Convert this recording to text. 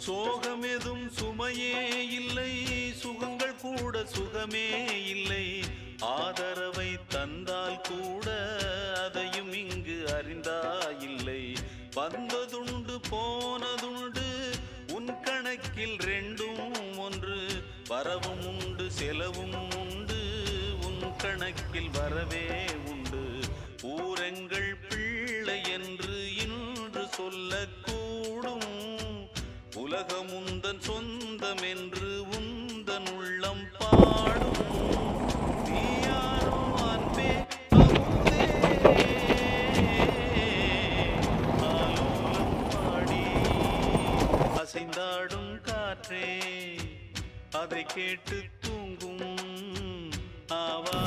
சோகம் எதும் சுமையே இல்லை, சுகங்கள் கூட சுகமே இல்லை. ஆதரவை தந்தால் கூட அதையும் இங்கு அறிந்தாயில்லை. வந்ததுண்டு போனதுண்டு உன் கணக்கில் ரெண்டும் ஒன்று. வரவும் உண்டு செலவும் உண்டு, உன் கணக்கில் வரவே உண்டு. ஊரெங்கள் பிள்ளை என்று இன்று சொல்லக்கூடும். உலகம் உந்தன் சொந்தம் என்று உந்தன் உள்ளம் பாடும். நீயாரோ அன்பே அமுதே, ஆலோலம் பாடி அசைந்தாடும் காற்றே, அதை கேட்டு தூங்கும் ஆவா.